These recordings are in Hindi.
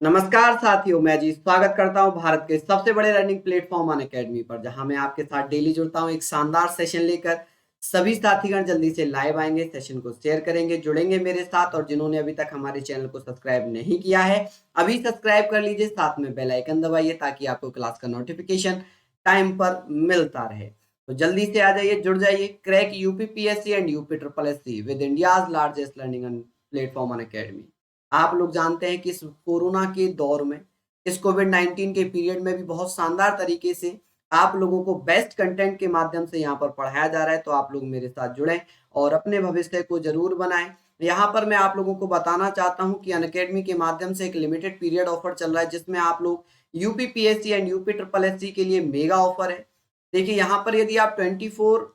नमस्कार साथियों, मैं जी स्वागत करता हूं भारत के सबसे बड़े रनिंग प्लेटफॉर्म अनअकैडमी पर, जहां मैं आपके साथ डेली जुड़ता हूं एक शानदार सेशन लेकर। सभी साथीगण जल्दी से लाइव आएंगे, सेशन को शेयर करेंगे, जुड़ेंगे मेरे साथ। और जिन्होंने अभी तक हमारे चैनल को सब्सक्राइब नहीं किया है, अभी सब्सक्राइब कर लीजिए, साथ में बेल आइकन दबाइए ताकि आपको क्लास का नोटिफिकेशन टाइम पर मिलता रहे। तो जल्दी से आ जाइए, जुड़ जाइए। Crack UPPSC and UP triple S C with India's largest learning platform Unacademy. आप लोग जानते हैं कि इस कोरोना के दौर में, इस कोविड-19 के पीरियड में भी बहुत शानदार तरीके से आप लोगों को बेस्ट कंटेंट के माध्यम से यहाँ पर पढ़ाया जा रहा है। तो आप लोग मेरे साथ जुड़ें और अपने भविष्य को ज़रूर बनाएँ। यहाँ पर मैं आप लोगों को बताना चाहता हूँ कि अनअकैडमी के माध्यम से एक लिमिटेड पीरियड ऑफर चल रहा है, जिसमें आप लोग UPPSC and UP triple SC के लिए मेगा ऑफर है। देखिए, यहाँ पर यदि आप 24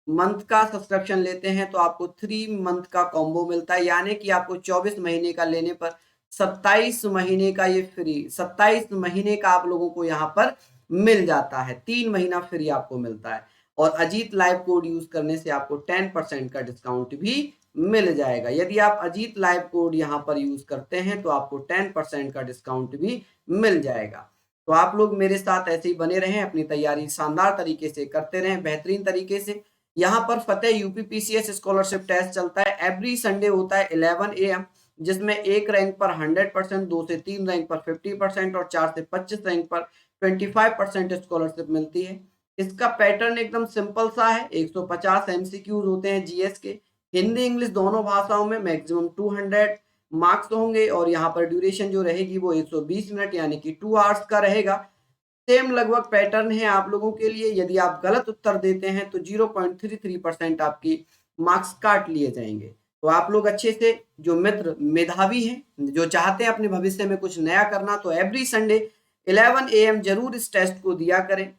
मंथ का सब्सक्रिप्शन लेते हैं तो आपको 3 मंथ का कॉम्बो मिलता है, यानी कि आपको 24 महीने का लेने पर 27 महीने का ये फ्री, 27 महीने का आप लोगों को यहाँ पर मिल जाता है। 3 महीना फ्री आपको मिलता है। और अजीत लाइव कोड यूज करने से आपको 10% का डिस्काउंट भी मिल जाएगा। यदि आप अजीत लाइव कोड यहाँ पर यूज करते हैं तो आपको 10% का डिस्काउंट भी मिल जाएगा। तो आप लोग मेरे साथ ऐसे ही बने रहें, अपनी तैयारी शानदार तरीके से करते रहें, बेहतरीन तरीके से। यहाँ पर फतेह यूपीपीसीएस स्कॉलरशिप टेस्ट चलता है, एवरी संडे होता है 11 AM, जिसमें 1 रैंक पर 100%, 2 से 3 रैंक पर 50% और 4 से 25 रैंक पर 25% स्कॉलरशिप मिलती है। इसका पैटर्न एकदम सिंपल सा है। 150 एमसीक्यूज होते हैं जीएस के, हिंदी इंग्लिश दोनों भाषाओं में, मैक्सिमम 200 मार्क्स होंगे। और यहाँ पर ड्यूरेशन जो रहेगी वो 120 मिनट यानी कि 2 आवर्स का रहेगा। सेम लगभग पैटर्न है आप लोगों के लिए। यदि आप गलत उत्तर देते हैं तो 0.33% आपकी मार्क्स काट लिए जाएंगे। तो आप लोग अच्छे से, जो मित्र मेधावी हैं, जो चाहते हैं अपने भविष्य में कुछ नया करना, तो एवरी संडे 11 AM जरूर इस टेस्ट को दिया करें।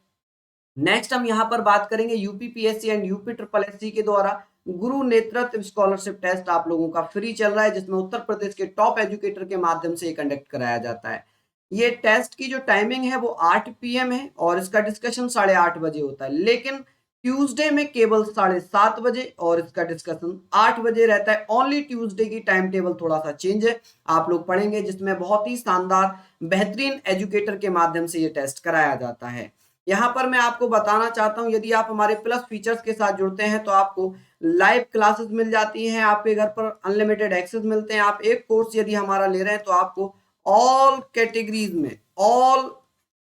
नेक्स्ट हम यहाँ पर बात करेंगे UPPSC and UP triple SC के द्वारा गुरु नेतृत्व स्कॉलरशिप टेस्ट आप लोगों का फ्री चल रहा है, जिसमें उत्तर प्रदेश के टॉप एजुकेटर के माध्यम से कंडक्ट कराया जाता है। ये टेस्ट की जो टाइमिंग है वो 8 PM है और इसका डिस्कशन 8:30 बजे होता है, लेकिन ट्यूसडे में केवल 7:30 बजे और इसका डिस्कशन 8 बजे रहता है। ओनली ट्यूसडे की टाइम टेबल थोड़ा सा चेंज है, आप लोग पढ़ेंगे, जिसमें बहुत ही शानदार बेहतरीन एजुकेटर के माध्यम से ये टेस्ट कराया जाता है। यहाँ पर मैं आपको बताना चाहता हूँ, यदि आप हमारे प्लस फीचर्स के साथ जुड़ते हैं तो आपको लाइव क्लासेस मिल जाती हैं, आपके घर पर अनलिमिटेड एक्सेस मिलते हैं। आप एक कोर्स यदि हमारा ले रहे हैं तो आपको ऑल कैटेगरीज में ऑल,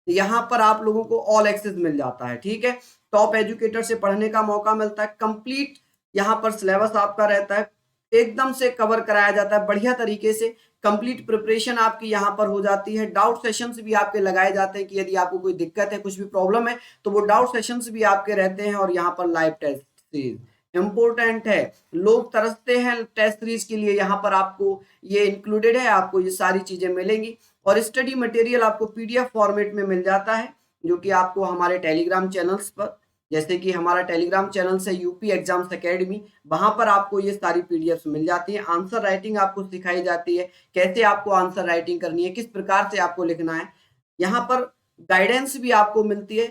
यहाँ पर आप लोगों को ऑल एक्सेस मिल जाता है। ठीक है, टॉप एजुकेटर से पढ़ने का मौका मिलता है, कंप्लीट यहाँ पर सिलेबस आपका रहता है, एकदम से कवर कराया जाता है बढ़िया तरीके से। कंप्लीट प्रिपरेशन आपकी यहाँ पर हो जाती है। डाउट सेशंस भी आपके लगाए जाते हैं कि यदि आपको कोई दिक्कत है, कुछ भी प्रॉब्लम है, तो वो डाउट सेशंस भी आपके रहते हैं। और यहाँ पर लाइव टेस्ट सीरीज इंपॉर्टेंट है, लोग तरसते हैं टेस्ट सीरीज के लिए, यहाँ पर आपको ये इंक्लूडेड है, आपको ये सारी चीजें मिलेंगी। और स्टडी मटेरियल आपको पीडीएफ फॉर्मेट में मिल जाता है, जो कि आपको हमारे टेलीग्राम चैनल्स पर, जैसे कि हमारा टेलीग्राम चैनल से यूपी एग्जाम्स अकेडमी, वहां पर आपको ये सारी पीडीएफ मिल जाती है। आंसर राइटिंग आपको सिखाई जाती है, कैसे आपको आंसर राइटिंग करनी है, किस प्रकार से आपको लिखना है। यहाँ पर गाइडेंस भी आपको मिलती है,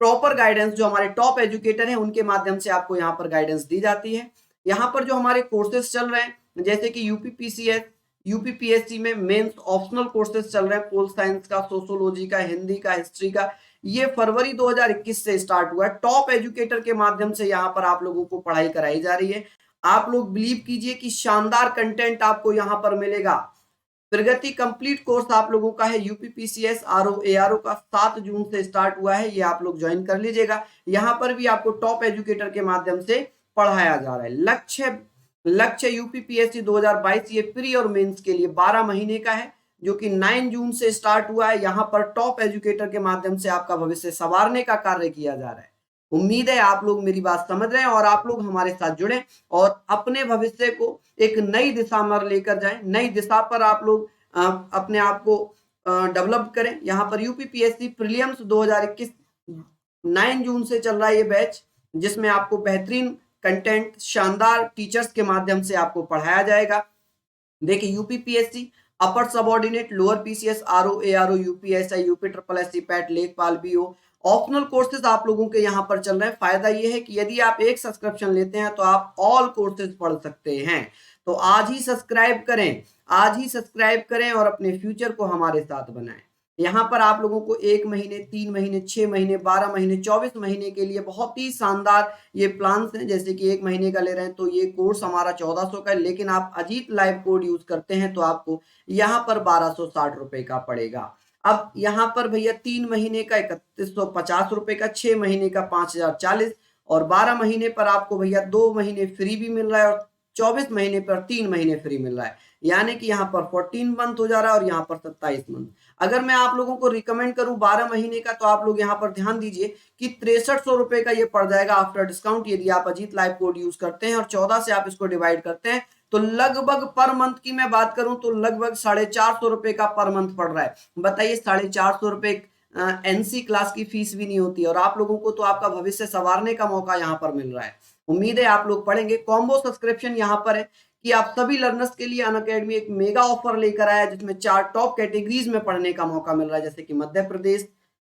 प्रॉपर गाइडेंस जो हमारे टॉप एजुकेटर हैं उनके माध्यम से आपको यहाँ पर गाइडेंस दी जाती है। यहाँ पर जो हमारे कोर्सेज चल रहे हैं, जैसे कि यूपीपीसीएस यूपीपीएससी में मेंस ऑप्शनल कोर्सेज चल रहे हैं, पोल साइंस का, सोशोलॉजी का, हिंदी का, हिस्ट्री का, ये फरवरी 2021 से स्टार्ट हुआ है। टॉप एजुकेटर के माध्यम से यहाँ पर आप लोगों को पढ़ाई कराई जा रही है। आप लोग बिलीव कीजिए कि शानदार कंटेंट आपको यहाँ पर मिलेगा। प्रगति कंप्लीट कोर्स आप लोगों का है, यूपीपीसीएस आरओ एआरओ का 7 जून से स्टार्ट हुआ है, ये आप लोग ज्वाइन कर लीजिएगा। यहाँ पर भी आपको टॉप एजुकेटर के माध्यम से पढ़ाया जा रहा है। लक्ष्य यूपीपीएससी 2022 ये प्री और मेंस के लिए 12 महीने का है, जो कि 9 जून से स्टार्ट हुआ है। यहाँ पर टॉप एजुकेटर के माध्यम से आपका भविष्य संवारने का कार्य किया जा रहा है। उम्मीद है आप लोग मेरी बात समझ रहे हैं और आप लोग हमारे साथ जुड़े और अपने भविष्य को एक नई दिशा में लेकर जाएं। नई दिशा पर आप लोग अपने आप को डेवलप करें। यहाँ पर यूपीपीएससी प्रीलिम्स 2021 9 जून से चल रहा है ये बैच, जिसमें आपको बेहतरीन कंटेंट शानदार टीचर्स के माध्यम से आपको पढ़ाया जाएगा। देखिए, UPPSC upper subordinate, lower PCS, RO ARO, UPSI, UP triple SC, PET, लेखपाल, बीओ, ऑप्शनल कोर्सेज आप लोगों के यहाँ पर चल रहे हैं। फायदा ये है कि यदि आप एक सब्सक्रिप्शन लेते हैं तो आप ऑल कोर्सेज पढ़ सकते हैं। तो आज ही सब्सक्राइब करें, आज ही सब्सक्राइब करें और अपने फ्यूचर को हमारे साथ बनाएं। यहाँ पर आप लोगों को 1 महीने, 3 महीने, 6 महीने, 12 महीने, 24 महीने के लिए बहुत ही शानदार ये प्लान्स हैं। जैसे कि 1 महीने का ले रहे हैं तो ये कोर्स हमारा 1400 का है, लेकिन आप अजीत लाइव कोड यूज करते हैं तो आपको यहाँ पर 1260 रुपए का पड़ेगा। अब यहाँ पर भैया 3 महीने का 3150 रुपए का, 6 महीने का 5040 और 12 महीने पर आपको भैया 2 महीने फ्री भी मिल रहा है और 24 महीने पर 3 महीने फ्री मिल रहा है। यानी कि यहाँ पर 14 मंथ हो जा रहा है और यहाँ पर 27 मंथ। अगर मैं आप लोगों को रिकमेंड करूं 12 महीने का तो आप लोग यहाँ पर ध्यान दीजिए कि 6300 रुपए का ये पड़ जाएगा आफ्टर डिस्काउंट, यदि आप अजीत लाइव कोड यूज करते हैं और 14 से आप इसको डिवाइड करते हैं तो लगभग पर मंथ की मैं बात करूं तो लगभग 450 रुपए का पर मंथ पड़ रहा है। बताइए 450 रुपए एनसी क्लास की फीस भी नहीं होती और आप लोगों को तो आपका भविष्य संवारने का मौका यहाँ पर मिल रहा है। उम्मीद है आप लोग पढ़ेंगे। कॉम्बो सब्सक्रिप्शन यहाँ पर है कि आप सभी लर्नर्स के लिए अनअकैडमी एक मेगा ऑफर लेकर आया है जिसमें 4 टॉप कैटेगरीज में पढ़ने का मौका मिल रहा है, जैसे कि मध्य प्रदेश,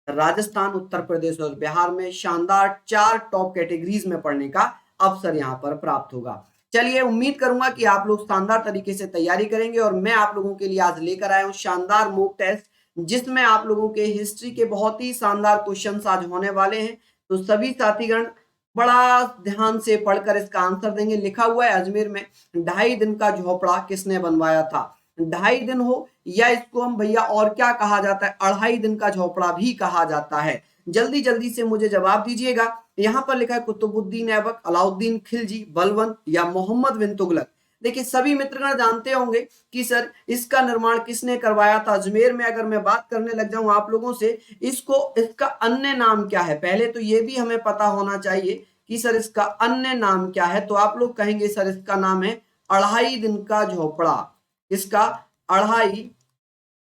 राजस्थान, उत्तर प्रदेश और बिहार में शानदार 4 टॉप कैटेगरीज में पढ़ने का अवसर यहाँ पर प्राप्त होगा। चलिए, उम्मीद करूंगा कि आप लोग शानदार तरीके से तैयारी करेंगे और मैं आप लोगों के लिए आज लेकर आया हूं शानदार मॉक टेस्ट जिसमें आप लोगों के हिस्ट्री के बहुत ही शानदार क्वेश्चंस आज होने वाले हैं। तो सभी साथीगण बड़ा ध्यान से पढ़कर इसका आंसर देंगे। लिखा हुआ है अजमेर में 2.5 दिन का झोपड़ा किसने बनवाया था। 2.5 दिन हो या इसको हम भैया और क्या कहा जाता है, 2.5 दिन का झोपड़ा भी कहा जाता है। जल्दी जल्दी से मुझे जवाब दीजिएगा। यहाँ पर लिखा है कुतुबुद्दीन ऐबक, अलाउद्दीन खिलजी, बलबन या मोहम्मद बिन तुगलक। देखिए सभी मित्रगण जानते होंगे कि सर इसका निर्माण किसने करवाया था अजमेर में। अगर मैं बात करने लग जाऊं आप लोगों से इसका अन्य नाम क्या है, पहले तो ये भी हमें पता होना चाहिए कि सर इसका अन्य नाम क्या है। तो आप लोग कहेंगे सर इसका नाम है 2.5 दिन का झोपड़ा। इसका 2.5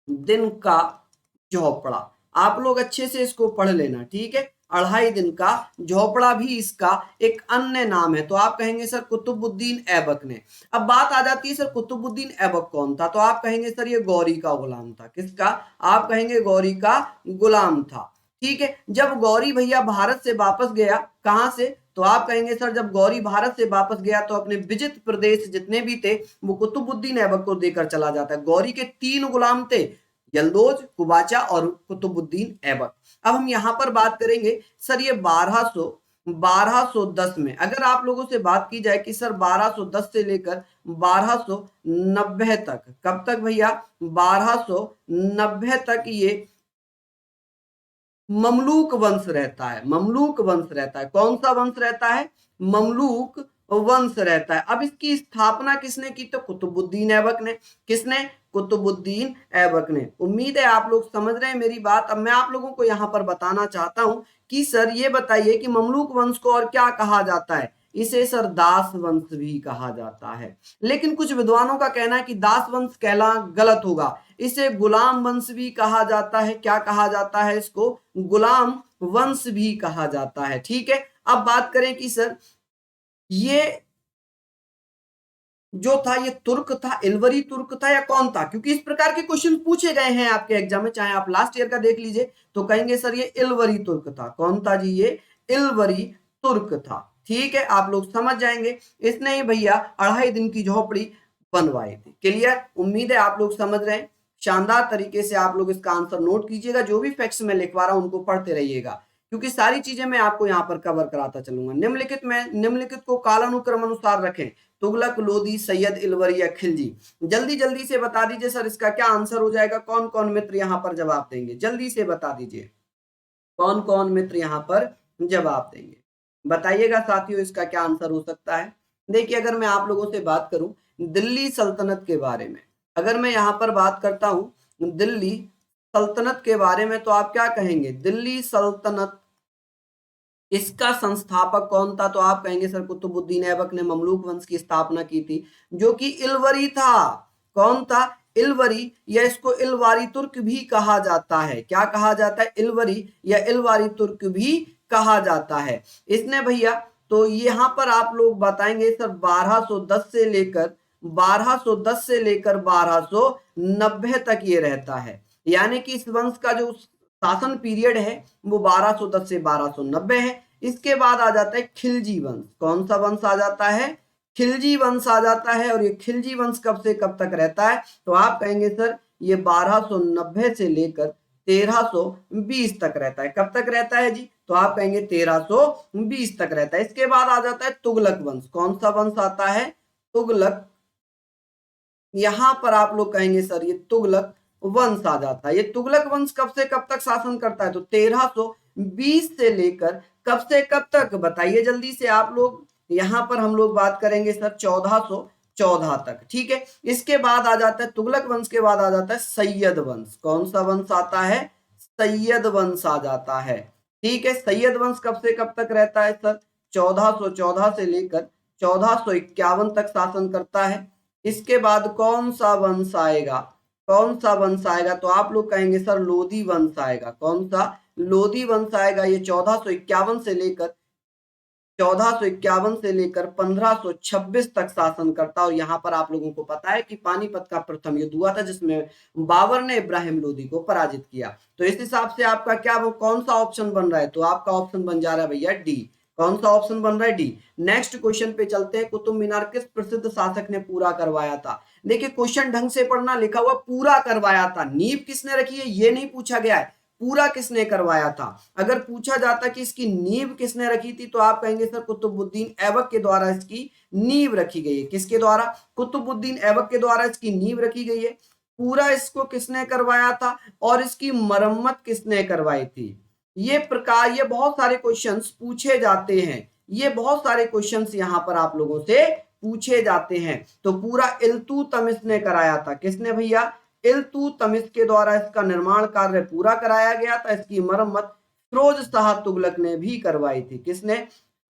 दिन का झोपड़ा। आप लोग अच्छे से इसको पढ़ लेना, ठीक है। 2.5 दिन का झोपड़ा भी इसका एक अन्य नाम है। तो आप कहेंगे सर कुतुबुद्दीन ऐबक ने। अब बात आ जाती है सर कुतुबुद्दीन ऐबक कौन था, तो आप कहेंगे सर ये गौरी का गुलाम था। किसका, आप कहेंगे गौरी का गुलाम था, ठीक है। जब गौरी भैया भारत से वापस गया, कहां से, तो आप कहेंगे सर जब गौरी भारत से वापस गया तो अपने विजित प्रदेश जितने भी थे वो कुतुबुद्दीन ऐबक को देकर चला जाता है। गौरी के 3 गुलाम थे, यल्दोज, कुबाचा और कुतुबुद्दीन ऐबक। अब हम यहाँ पर बात करेंगे सर ये 1210 में अगर आप लोगों से बात की जाए कि सर 1210 से लेकर 1290 तक, कब तक भैया, 1290 तक ये ममलूक वंश रहता है। ममलूक वंश रहता है। कौन सा वंश रहता है, ममलूक वंश रहता है। अब इसकी स्थापना किसने की, तो कुतुबुद्दीन ऐबक ने। किसने, कुतुबुद्दीन ऐबक ने। उम्मीद है आप लोग समझ रहे हैं मेरी बात। अब मैं आप लोगों को यहाँ पर बताना चाहता हूं कि सर ये बताइए कि ममलूक वंश को और क्या कहा जाता है। इसे सर दास वंश भी कहा जाता है, लेकिन कुछ विद्वानों का कहना है कि दास वंश कहना गलत होगा। इसे गुलाम वंश भी कहा जाता है। क्या कहा जाता है इसको, गुलाम वंश भी कहा जाता है, ठीक है। अब बात करें कि सर ये जो था ये तुर्क था, इलवरी तुर्क था या कौन था, क्योंकि इस प्रकार के क्वेश्चन पूछे गए हैं आपके एग्जाम में, चाहे आप लास्ट ईयर का देख लीजिए तो कहेंगे सर ये इलवरी तुर्क था। कौन था जी, ये इलवरी तुर्क था, ठीक है। आप लोग समझ जाएंगे। इसने ही भैया 2.5 दिन की झोपड़ी बनवाई थी। क्लियर, उम्मीद है आप लोग समझ रहे हैं। शानदार तरीके से आप लोग इसका आंसर नोट कीजिएगा। जो भी फैक्ट्स मैं लिखवा रहा हूं उनको पढ़ते रहिएगा, क्योंकि सारी चीजें मैं आपको यहाँ पर कवर कराता चलूंगा। निम्नलिखित को कालानुक्रम अनुसार रखें, तुगलक, लोदी, सैयद, इलवरी या खिलजी। जल्दी जल्दी से बता दीजिए सर इसका क्या आंसर हो जाएगा। कौन कौन मित्र यहाँ पर जवाब देंगे, जल्दी से बता दीजिए कौन कौन मित्र यहाँ पर जवाब देंगे। बताइएगा साथियों इसका क्या आंसर हो सकता है। देखिए अगर मैं आप लोगों से बात करूं दिल्ली सल्तनत के बारे में, अगर मैं यहाँ पर बात करता हूं दिल्ली सल्तनत के बारे में, तो आप क्या कहेंगे, दिल्ली सल्तनत इसका संस्थापक कौन था, तो आप कहेंगे सर कुतुबुद्दीन ऐबक ने ममलूक वंश की स्थापना की थी, जो कि इलवरी था। कौन था, इलवरी, या इसको इलवारी तुर्क भी कहा जाता है। क्या कहा जाता है, इलवरी या इलवारी तुर्क भी कहा जाता है। इसने भैया, तो यहाँ पर आप लोग बताएंगे सर 1210 से लेकर 1290 तक ये रहता है। यानी कि इस वंश का जो शासन पीरियड है वो 1210 से 1290 है। इसके बाद आ जाता है खिलजी वंश। कौन सा वंश आ जाता है, खिलजी वंश आ जाता है। और ये खिलजी वंश कब से कब तक रहता है? तो आप कहेंगे सर ये 1290 से लेकर 1320 तक रहता है। कब तक रहता है जी? तो आप कहेंगे 1320 तक रहता है। इसके बाद आ जाता है तुगलक वंश। कौन सा वंश आता है? तुगलक। यहां पर आप लोग कहेंगे सर ये तुगलक वंश आ जाता है। ये तुगलक वंश कब से कब तक शासन करता है? तो 1320 से लेकर कब से कब तक? बताइए जल्दी से आप लोग। यहां पर हम लोग बात करेंगे सर 1414 तक। ठीक है, इसके बाद आ जाता है तुगलक वंश के बाद आ जाता है सैयद वंश। कौन सा वंश आता है? सैयद वंश आ जाता है। ठीक है, सैयद वंश कब से कब तक रहता है सर? 1414 से लेकर 1451 तक शासन करता है। इसके बाद कौन सा वंश आएगा? कौन सा वंश आएगा? तो आप लोग कहेंगे सर लोधी वंश आएगा। कौन सा? लोधी वंश आएगा। ये 1451 से लेकर 1526 तक शासन करता। और यहाँ पर आप लोगों को पता है कि पानीपत का प्रथम युद्ध हुआ था जिसमें बाबर ने इब्राहिम लोधी को पराजित किया। तो इस हिसाब से आपका क्या कौन सा ऑप्शन बन रहा है? तो आपका ऑप्शन बन जा रहा है भैया डी। कौन सा ऑप्शन बन रहा है? डी। नेक्स्ट क्वेश्चन पे चलते हैं। कुतुब मीनार किस प्रसिद्ध शासक ने पूरा करवाया था? देखिए क्वेश्चन ढंग से पढ़ना, लिखा हुआ पूरा करवाया था। नींव किसने रखी है ये नहीं पूछा गया है, पूरा किसने करवाया था। अगर पूछा जाता कि इसकी नींव किसने रखी थी तो आप कहेंगे सर कुतुबुद्दीन ऐबक के द्वारा इसकी नींव रखी गई है। किसके द्वारा? कुतुबुद्दीन ऐबक के द्वारा इसकी नींव रखी गई है। पूरा इसको किसने करवाया था और इसकी मरम्मत किसने करवाई थी? ये बहुत सारे क्वेश्चंस पूछे जाते हैं। ये बहुत सारे क्वेश्चंस यहां पर आप लोगों से पूछे जाते हैं। तो पूरा इल्तुतमिश ने कराया था। किसने भैया? इल्तुतमिश के द्वारा इसका निर्माण कार्य पूरा कराया गया था। इसकी मरम्मत फिरोज शाह तुगलक ने भी करवाई थी। किसने?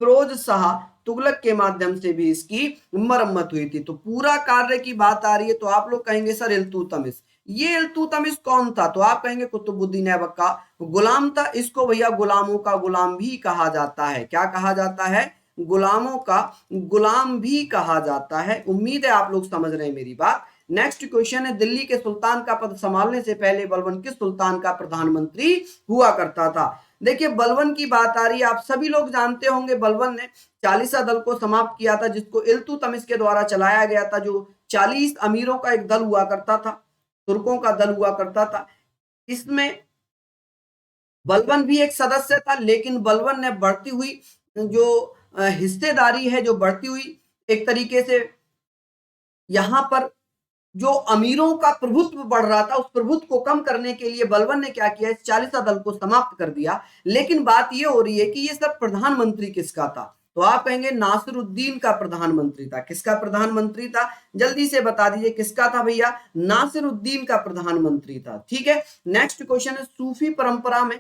फिरोज शाह तुगलक के माध्यम से भी इसकी मरम्मत हुई थी। तो पूरा कार्य की बात आ रही है तो आप लोग कहेंगे सर इल्तुतमिश। ये इल्तुतमिश कौन था? तो आप कहेंगे कुतुबुद्दीन ऐबक का गुलाम था। इसको भैया गुलामों का गुलाम भी कहा जाता है। क्या कहा जाता है? गुलामों का गुलाम भी कहा जाता है। उम्मीद है आप लोग समझ रहे हैं मेरी बात। नेक्स्ट क्वेश्चन है, दिल्ली के सुल्तान का पद संभालने से पहले बलबन किस सुल्तान का प्रधानमंत्री हुआ करता था? देखिए बलबन की बात आ रही है। आप सभी लोग जानते होंगे बलबन ने चालीसा दल को समाप्त किया था जिसको इल्तुतमिश के द्वारा चलाया गया था। जो 40 अमीरों का एक दल हुआ करता था, तुर्कों का दल हुआ करता था। इसमें बलबन भी एक सदस्य था, लेकिन बलबन ने बढ़ती हुई जो हिस्सेदारी है, जो बढ़ती हुई एक तरीके से यहां पर जो अमीरों का प्रभुत्व बढ़ रहा था, उस प्रभुत्व को कम करने के लिए बलबन ने क्या किया? इस चालीसा दल को समाप्त कर दिया। लेकिन बात यह हो रही है कि ये सब प्रधानमंत्री किसका था? तो आप कहेंगे नासिरुद्दीन का प्रधानमंत्री था। किसका प्रधानमंत्री था? जल्दी से बता दीजिए किसका था भैया? नासिरुद्दीन का प्रधानमंत्री था। ठीक है, नेक्स्ट क्वेश्चन है, सूफी परंपरा में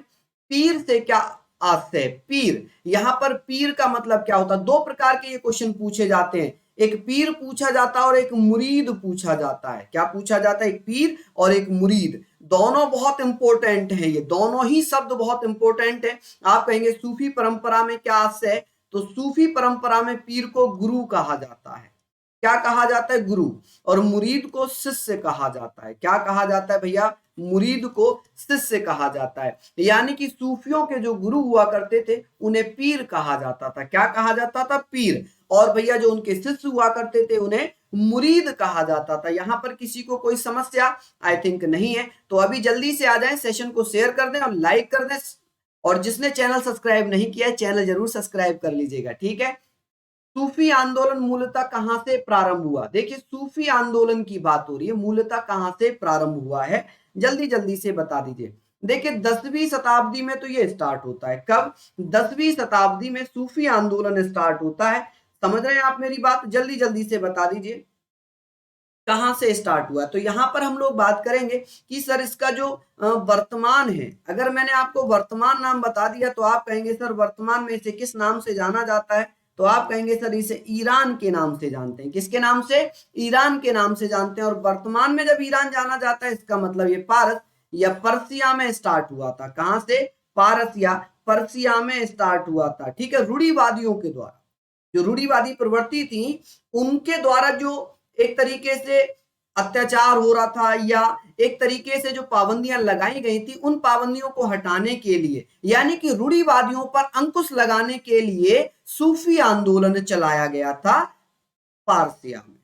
पीर से क्या आशय? पीर, यहां पर पीर का मतलब क्या होता है? दो प्रकार के ये क्वेश्चन पूछे जाते हैं। एक पीर पूछा जाता है और एक मुरीद पूछा जाता है। क्या पूछा जाता है? एक पीर और एक मुरीद। दोनों बहुत इंपॉर्टेंट हैं, ये दोनों ही शब्द बहुत इंपॉर्टेंट है। आप कहेंगे सूफी परंपरा में क्या आशय है? तो सूफी परंपरा में पीर को गुरु कहा जाता है। क्या कहा जाता है? गुरु। और मुरीद को शिष्य कहा जाता है। क्या कहा जाता है भैया? मुरीद को शिष्य कहा जाता है। यानी कि सूफियों के जो गुरु हुआ करते थे उन्हें पीर कहा जाता था। क्या कहा जाता था? पीर। और भैया जो उनके शिष्य हुआ करते थे उन्हें मुरीद कहा जाता था। यहां पर किसी को कोई समस्या आई थिंक नहीं है। तो अभी जल्दी से आ जाएं, सेशन को शेयर कर दें और लाइक कर दें। और जिसने चैनल सब्सक्राइब नहीं किया है चैनल जरूर सब्सक्राइब कर लीजिएगा। ठीक है, सूफी आंदोलन मूलतः कहां से प्रारंभ हुआ? देखिए सूफी आंदोलन की बात हो रही है, मूलतः कहां से प्रारंभ हुआ है? जल्दी जल्दी से बता दीजिए। देखिए 10वीं शताब्दी में तो ये स्टार्ट होता है। कब? 10वीं शताब्दी में सूफी आंदोलन स्टार्ट होता है। समझ रहे हैं आप मेरी बात? जल्दी जल्दी से बता दीजिए कहां से स्टार्ट हुआ। तो यहां पर हम लोग बात करेंगे कि सर इसका जो वर्तमान है, अगर मैंने आपको वर्तमान नाम बता दिया तो आप कहेंगे सर वर्तमान में इसे किस नाम से जाना जाता है? तो आप कहेंगे सर इसे ईरान के नाम से जानते हैं। किसके नाम से? ईरान के नाम से जानते हैं। और वर्तमान में जब ईरान जाना जाता है इसका मतलब ये पारस या पर्सिया में स्टार्ट हुआ था। कहां से? पारस या पर्सिया में स्टार्ट हुआ था। ठीक है, रूढ़िवादियों के द्वारा, जो रूढ़िवादी प्रवृत्ति थी उनके द्वारा जो एक तरीके से अत्याचार हो रहा था या एक तरीके से जो पाबंदियां लगाई गई थी उन पाबंदियों को हटाने के लिए, यानी कि रूढ़िवादियों पर अंकुश लगाने के लिए सूफी आंदोलन चलाया गया था पारसिया में,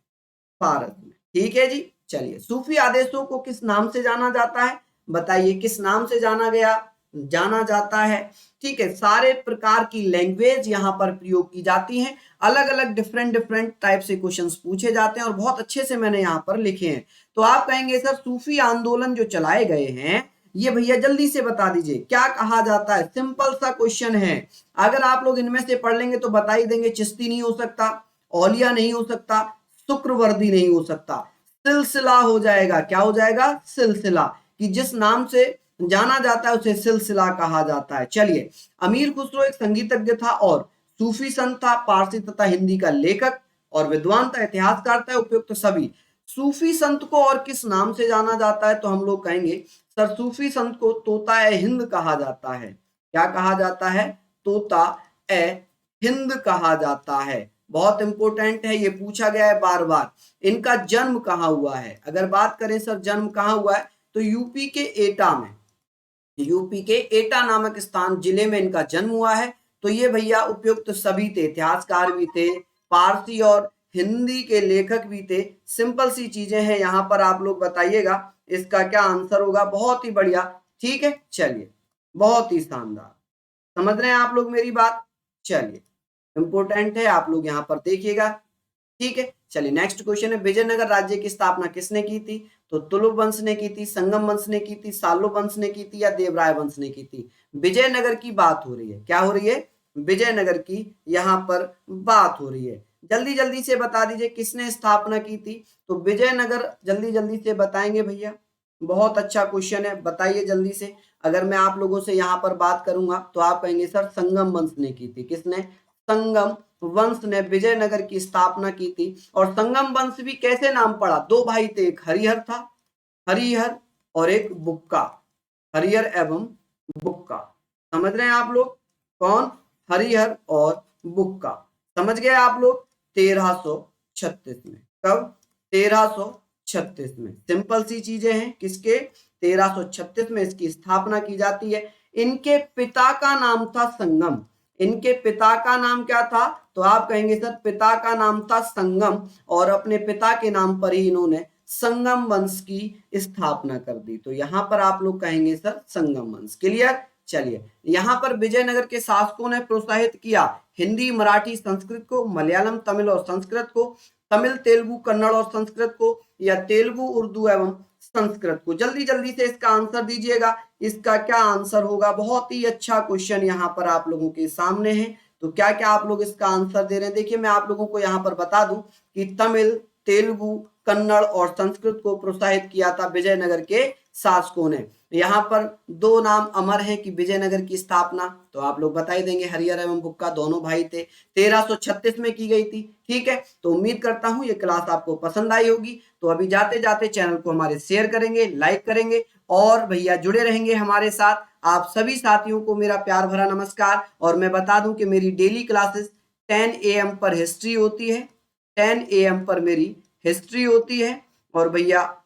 फारस में। ठीक है जी। चलिए, सूफी आदेशों को किस नाम से जाना जाता है, बताइए किस नाम से जाना जाता है। ठीक है, सारे प्रकार की लैंग्वेज यहाँ पर प्रयोग की जाती हैं, अलग अलग डिफरेंट टाइप से क्वेश्चंस पूछे जाते हैं और बहुत अच्छे से मैंने यहाँ पर लिखे हैं। तो आप कहेंगे सर सूफी आंदोलन जो चलाए गए हैं ये भैया जल्दी से बता दीजिए क्या कहा जाता है। सिंपल सा क्वेश्चन है, अगर आप लोग इनमें से पढ़ लेंगे तो बता ही देंगे। चिश्ती नहीं हो सकता, औलिया नहीं हो सकता, शुक्रवर्दी नहीं हो सकता, सिलसिला हो जाएगा। क्या हो जाएगा? सिलसिला, कि जिस नाम से जाना जाता है उसे सिलसिला कहा जाता है। चलिए, अमीर खुसरो एक संगीतज्ञ था और सूफी संत था, पारसी तथा हिंदी का लेखक और विद्वान था, इतिहासकार था, उपयुक्त सभी। सूफी संत को और किस नाम से जाना जाता है, तो हम लोग कहेंगे सर सूफी संत को तोता ए हिंद कहा जाता है। क्या कहा जाता है? तोता ए हिंद कहा जाता है। बहुत इंपॉर्टेंट है, ये पूछा गया है बार बार। इनका जन्म कहाँ हुआ है? अगर बात करें सर जन्म कहाँ हुआ है, तो यूपी के एटा में, यूपी के एटा नामक स्थान जिले में इनका जन्म हुआ है। तो ये भैया उपयुक्त सभी थे, इतिहासकार भी थे, पारसी और हिंदी के लेखक भी थे। सिंपल सी चीजें हैं, यहाँ पर आप लोग बताइएगा इसका क्या आंसर होगा। बहुत ही बढ़िया। ठीक है, चलिए, बहुत ही शानदार। समझ रहे हैं आप लोग मेरी बात? चलिए, इंपोर्टेंट है, आप लोग यहाँ पर देखिएगा। ठीक है, चलिए नेक्स्ट क्वेश्चन है, विजयनगर राज्य की स्थापना किसने की थी? तो तुलुप वंश ने की थी, संगम वंश ने की थी, सालो वंश ने की थी, या देवराय वंश ने की थी? विजयनगर की बात हो रही है। क्या हो रही है? विजयनगर की यहाँ पर बात हो रही है। जल्दी जल्दी से बता दीजिए किसने स्थापना की थी। तो विजयनगर जल्दी जल्दी से बताएंगे भैया। बहुत अच्छा क्वेश्चन है, बताइए जल्दी से। अगर मैं आप लोगों से यहाँ पर बात करूंगा तो आप कहेंगे सर संगम वंश ने की थी। किसने? संगम वंश ने विजयनगर की स्थापना की थी। और संगम वंश भी कैसे नाम पड़ा? दो भाई थे, एक हरिहर था, हरिहर, और एक बुक्का, हरिहर एवं बुक्का। समझ रहे हैं आप लोग? कौन? हरिहर और बुक्का। समझ गए आप लोग? 1336 में। कब? 1336 में। सिंपल सी चीजें हैं। किसके? 1336 में इसकी स्थापना की जाती है। इनके पिता का नाम था संगम। इनके पिता का नाम क्या था? तो आप कहेंगे सर पिता का नाम था संगम, और अपने पिता के नाम पर ही इन्होंने संगम वंश की स्थापना कर दी। तो यहां पर आप लोग कहेंगे सर संगम वंश। क्लियर? चलिए, यहां पर विजयनगर के शासकों ने प्रोत्साहित किया हिंदी, मराठी, संस्कृत को, मलयालम, तमिल और संस्कृत को, तमिल, तेलुगु, कन्नड़ और संस्कृत को, या तेलुगु, उर्दू एवं संस्कृत को। जल्दी जल्दी से इसका आंसर दीजिएगा। इसका क्या आंसर होगा? बहुत ही अच्छा क्वेश्चन यहाँ पर आप लोगों के सामने है। तो क्या क्या आप लोग इसका आंसर दे रहे हैं? देखिए, मैं आप लोगों को यहाँ पर बता दूं कि तमिल, तेलुगु, कन्नड़ और संस्कृत को प्रोत्साहित किया था विजयनगर के शासकों ने। यहाँ पर दो नाम अमर हैं कि विजयनगर की स्थापना, तो आप लोग बता ही देंगे, हरिहर एवं बुक्का दोनों भाई थे। 1336 में की गई थी। ठीक है, तो उम्मीद करता हूं ये क्लास आपको पसंद आई होगी। तो अभी जाते जाते चैनल को हमारे शेयर करेंगे, लाइक करेंगे, और भैया जुड़े रहेंगे हमारे साथ। आप सभी साथियों को मेरा प्यार भरा नमस्कार। और मैं बता दूं कि मेरी डेली क्लासेस 10 AM पर हिस्ट्री होती है, 10 AM पर मेरी हिस्ट्री होती है, और भैया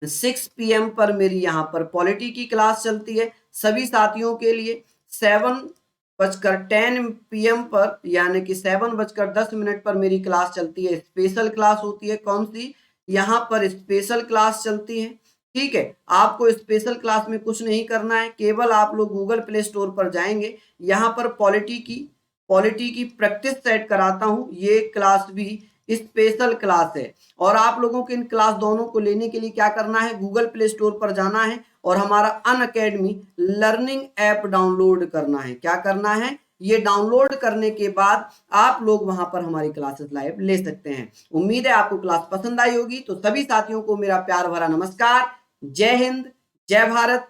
6 PM पर मेरी यहाँ पर पॉलिटी की क्लास चलती है सभी साथियों के लिए। 7:10 PM पर, यानी कि 7:10 पर मेरी क्लास चलती है, स्पेशल क्लास होती है। कौन सी? यहाँ पर स्पेशल क्लास चलती है। ठीक है, आपको स्पेशल क्लास में कुछ नहीं करना है, केवल आप लोग गूगल प्ले स्टोर पर जाएंगे, यहाँ पर पॉलिटी की प्रैक्टिस सेट कराता हूँ। ये क्लास भी स्पेशल क्लास है। और आप लोगों के इन क्लास दोनों को लेने के लिए क्या करना है? गूगल प्ले स्टोर पर जाना है और हमारा अनअकैडमी लर्निंग ऐप डाउनलोड करना है। क्या करना है? ये डाउनलोड करने के बाद आप लोग वहां पर हमारी क्लासेस लाइव ले सकते हैं। उम्मीद है आपको क्लास पसंद आई होगी। तो सभी साथियों को मेरा प्यार भरा नमस्कार। जय हिंद, जय भारत,